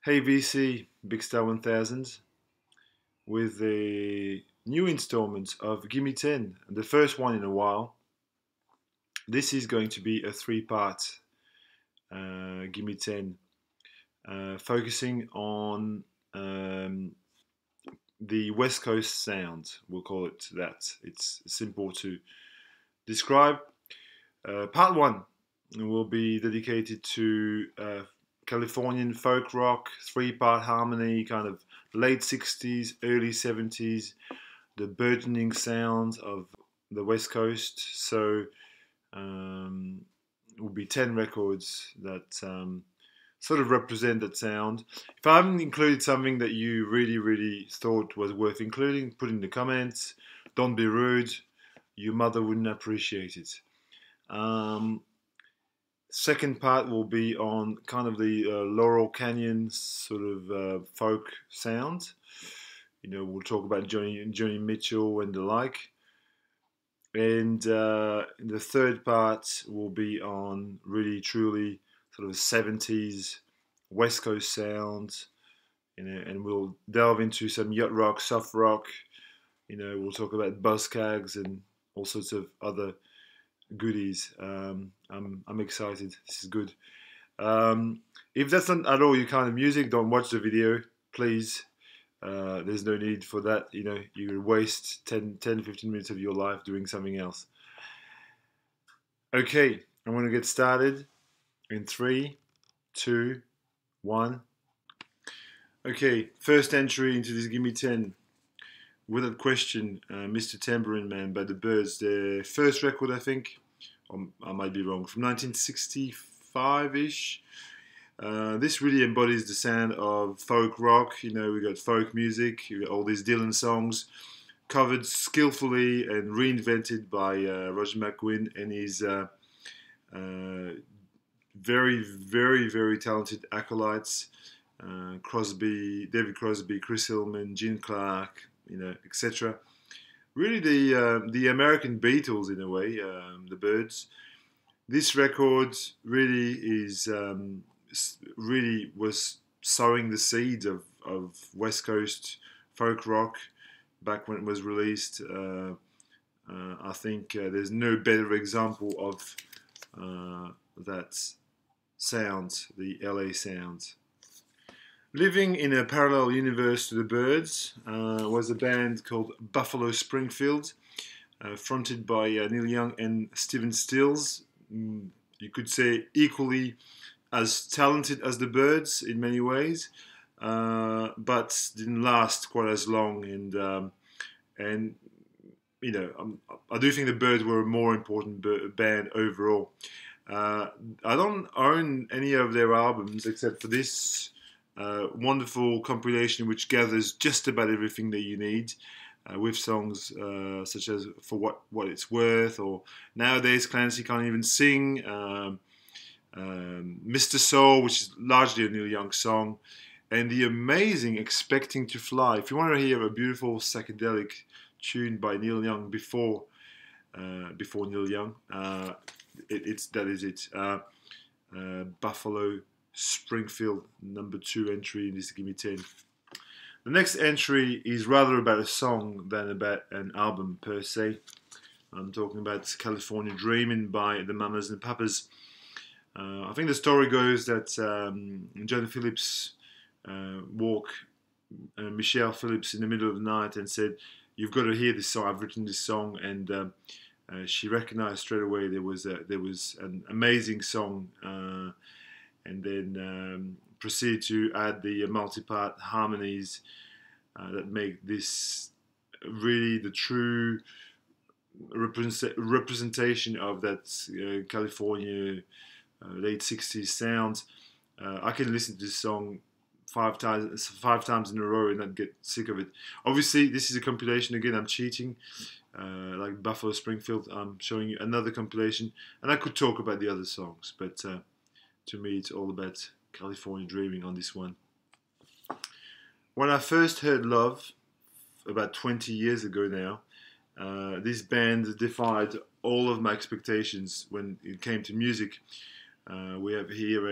Hey VC, Big Star 1000, with the new installment of Gimme 10, the first one in a while. This is going to be a three-part Gimme 10, focusing on um, the West Coast sound. We'll call it that. It's simple to describe. Part one will be dedicated to Californian folk rock, three-part harmony, kind of late 60s, early 70s, the burgeoning sound of the West Coast. So it will be 10 records that sort of represent that sound. If I haven't included something that you really thought was worth including, put in the comments. Don't be rude. Your mother wouldn't appreciate it. Um, Second part will be on kind of the Laurel Canyon sort of folk sound. We'll talk about Johnny Mitchell and the like. And the third part will be on really truly sort of 70s West Coast sound. And we'll delve into some yacht rock, soft rock. We'll talk about buzzcags and all sorts of other goodies. I'm excited. This is good. If that's not at all your kind of music, don't watch the video, please. There's no need for that. You waste 15 minutes of your life doing something else. Okay, I'm going to get started in 3, 2, 1. Okay, first entry into this Gimme 10. Without question, Mr. Tambourine Man by the Byrds. Their first record, I think, or I might be wrong, from 1965-ish. This really embodies the sound of folk rock. We got folk music, you got all these Dylan songs covered skillfully and reinvented by Roger McGuinn and his very talented acolytes, David Crosby, Chris Hillman, Gene Clark, etc. Really, the American Beatles in a way, the Byrds. This record really was sowing the seeds of West Coast folk rock back when it was released. I think there's no better example of that sound, the LA sound. Living in a parallel universe to the Byrds was a band called Buffalo Springfield, fronted by Neil Young and Stephen Stills. You could say equally as talented as the Byrds in many ways, but didn't last quite as long. And I do think the Byrds were a more important band overall. I don't own any of their albums except for this wonderful compilation which gathers just about everything that you need, with songs such as For What It's Worth, or Nowadays Clancy Can't Even Sing, Mr. Soul, which is largely a Neil Young song, and the amazing Expecting to Fly. If you want to hear a beautiful psychedelic tune by Neil Young before Neil Young, that is it. Buffalo Springfield, number 2 entry in this Gimme 10. The next entry is rather about a song than about an album per se. I'm talking about California Dreamin' by the Mamas and Papas. I think the story goes that John Phillips woke Michelle Phillips in the middle of the night and said, "You've got to hear this song. I've written this song," and she recognized straight away there was an amazing song, and then proceeded to add the multi-part harmonies that make this really the true representation of that California late 60s sound. I can listen to this song five times in a row and not get sick of it. Obviously, this is a compilation. Again, I'm cheating. Like Buffalo Springfield, I'm showing you another compilation, and I could talk about the other songs, but to me, it's all about California Dreaming on this one. When I first heard Love, about 20 years ago now, this band defied all of my expectations when it came to music. We have here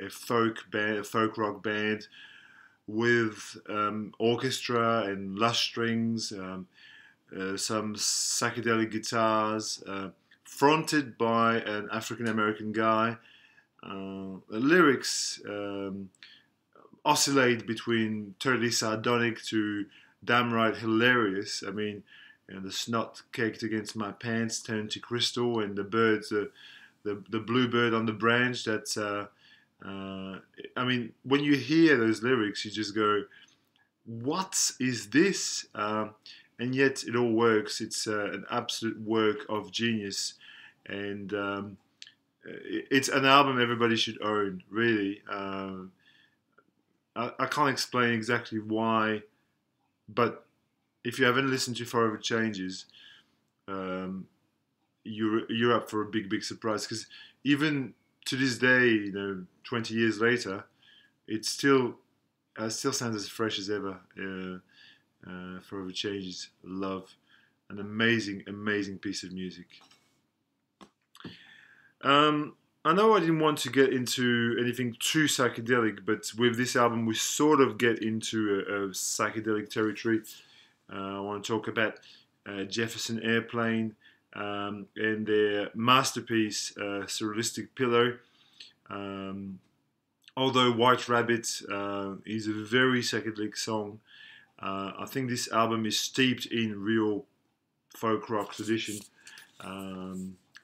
a folk band, a folk rock band with orchestra and lush strings, some psychedelic guitars, fronted by an African American guy. The lyrics oscillate between totally sardonic to downright hilarious. I mean, the snot caked against my pants turned to crystal, and the birds, the bluebird on the branch. I mean, when you hear those lyrics, you just go, "What is this?" And yet it all works. It's an absolute work of genius, and it's an album everybody should own. Really, I can't explain exactly why, but if you haven't listened to Forever Changes, um, you're up for a big surprise, because even to this day, 20 years later, it still sounds as fresh as ever. Forever Changes, love, an amazing piece of music. I know I didn't want to get into anything too psychedelic, but with this album we sort of get into a psychedelic territory. I want to talk about Jefferson Airplane and their masterpiece, Surrealistic Pillow. Although White Rabbit is a very psychedelic song, I think this album is steeped in real folk rock tradition.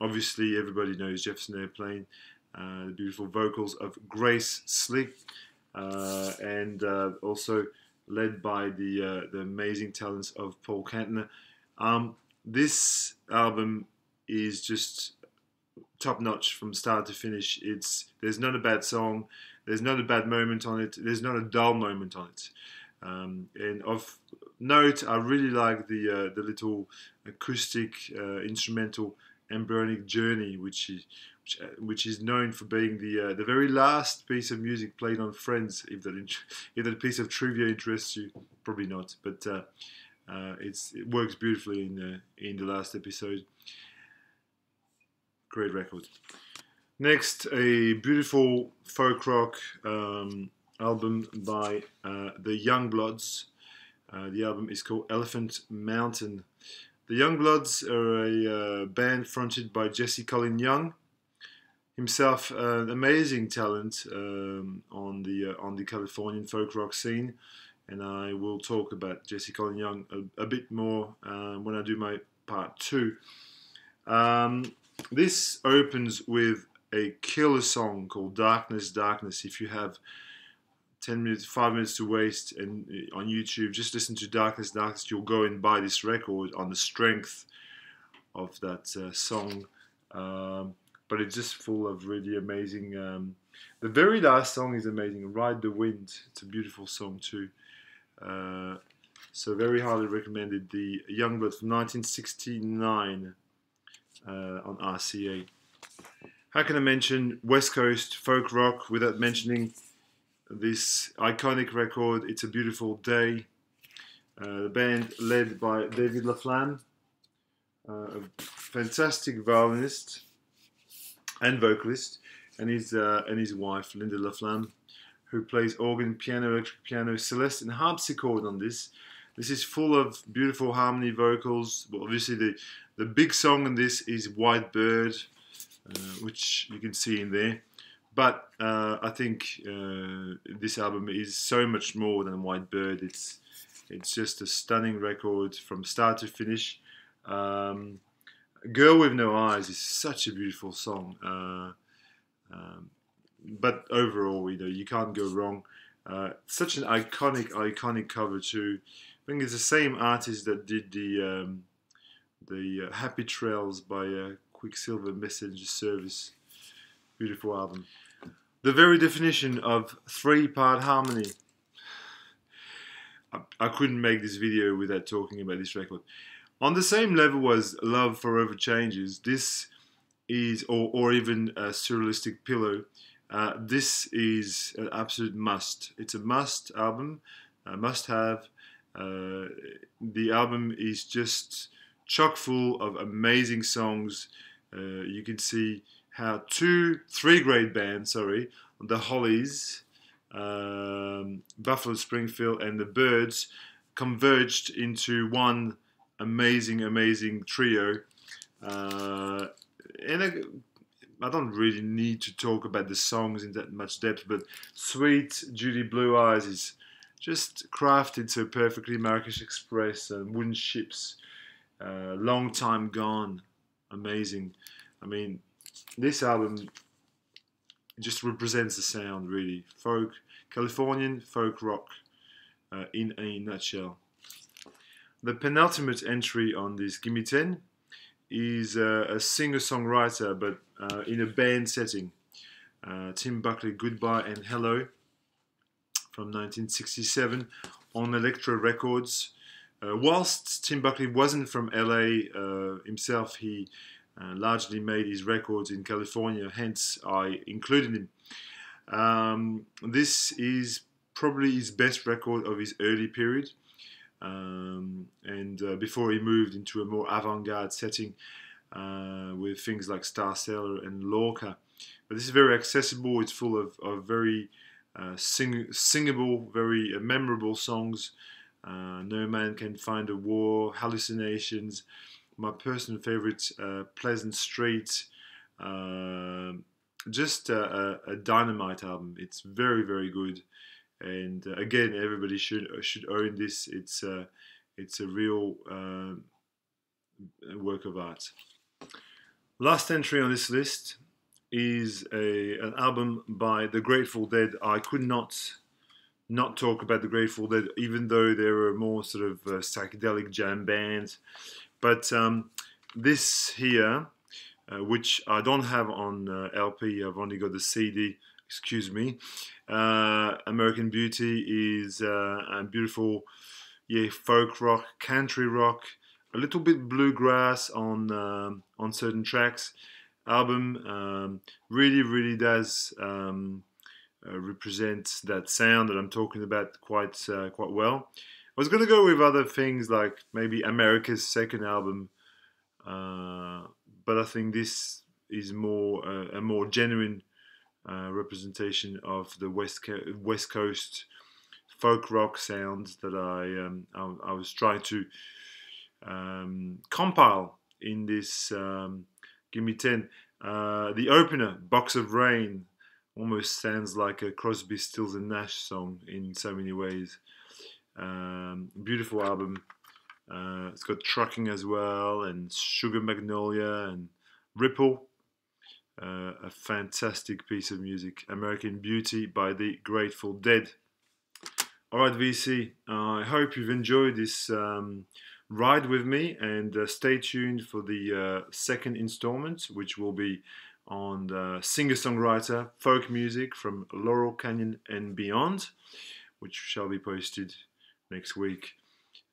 Obviously, everybody knows Jefferson Airplane, the beautiful vocals of Grace Slick, and also led by the amazing talents of Paul Kantner. This album is just top notch from start to finish. There's not a bad song, there's not a bad moment on it, there's not a dull moment on it. And of note, I really like the little acoustic instrumental Embryonic Journey, which is known for being the very last piece of music played on Friends. If that piece of trivia interests you, probably not, but it works beautifully in the last episode. Great record. Next, a beautiful folk rock album by the Youngbloodz. The album is called Elephant Mountain. The Youngbloodz are a band fronted by Jesse Colin Young, himself an amazing talent on the Californian folk rock scene, and I will talk about Jesse Colin Young a bit more when I do my part 2. This opens with a killer song called Darkness, Darkness. If you have 5 minutes to waste and on YouTube, just listen to Darkness, Darkness. You'll go and buy this record on the strength of that song. But it's just full of really amazing. The very last song is amazing. Ride the Wind. It's a beautiful song too. So very highly recommended. The Youngbloodz from 1969 on RCA. How can I mention West Coast folk rock without mentioning this iconic record, It's a Beautiful Day? The band led by David Laughlin, a fantastic violinist and vocalist, and his wife Linda Laughlin, who plays organ, piano, electric piano, celeste, and harpsichord on this. This is full of beautiful harmony vocals. But obviously, the big song in this is White Bird, which you can see in there. But I think this album is so much more than White Bird. It's just a stunning record from start to finish. Girl with No Eyes is such a beautiful song. But overall, you can't go wrong. Such an iconic cover too. I think it's the same artist that did the Happy Trails by Quicksilver Messenger Service. Beautiful album. The very definition of 3-part harmony. I couldn't make this video without talking about this record. On the same level as Love Forever Changes, this is, or even a Surrealistic Pillow, this is an absolute must. It's a must album, a must have. The album is just chock full of amazing songs. You can see how three great bands, sorry, the Hollies, Buffalo Springfield, and the Byrds converged into one amazing trio. And I don't really need to talk about the songs in that much depth, but Sweet Judy Blue Eyes is just crafted so perfectly. Marrakesh Express and Wooden Ships, Long Time Gone, amazing. I mean, this album just represents the sound, really. Folk, Californian folk rock in a nutshell. The penultimate entry on this Gimme 10 is a singer-songwriter, but in a band setting. Tim Buckley, Goodbye and Hello, from 1967 on Elektra Records. Whilst Tim Buckley wasn't from LA himself, he largely made his records in California, hence I included him. This is probably his best record of his early period, and before he moved into a more avant-garde setting with things like Star Sailor and Lorca. But this is very accessible, it's full of very singable, very memorable songs. No Man Can Find a War, Hallucinations, my personal favorite, Pleasant Street. Just a dynamite album. It's very good, and again, everybody should own this. It's a real work of art. Last entry on this list is an album by the Grateful Dead. I could not talk about the Grateful Dead, even though they were more sort of psychedelic jam bands. But this here, which I don't have on LP, I've only got the CD, excuse me. American Beauty is a beautiful, folk rock, country rock, a little bit bluegrass on certain tracks. Album really does represent that sound that I'm talking about quite well. I was going to go with other things like maybe America's second album, but I think this is a more genuine representation of the West Coast folk rock sounds that I was trying to compile in this Gimme 10. The opener, Box of Rain, almost sounds like a Crosby, Stills and Nash song in so many ways. Beautiful album. It's got Trucking as well, and Sugar Magnolia and Ripple. A fantastic piece of music. American Beauty by the Grateful Dead. Alright, VC, I hope you've enjoyed this ride with me, and stay tuned for the second installment, which will be on the singer-songwriter folk music from Laurel Canyon and beyond, which shall be posted next week.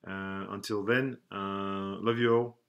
Until then, love you all.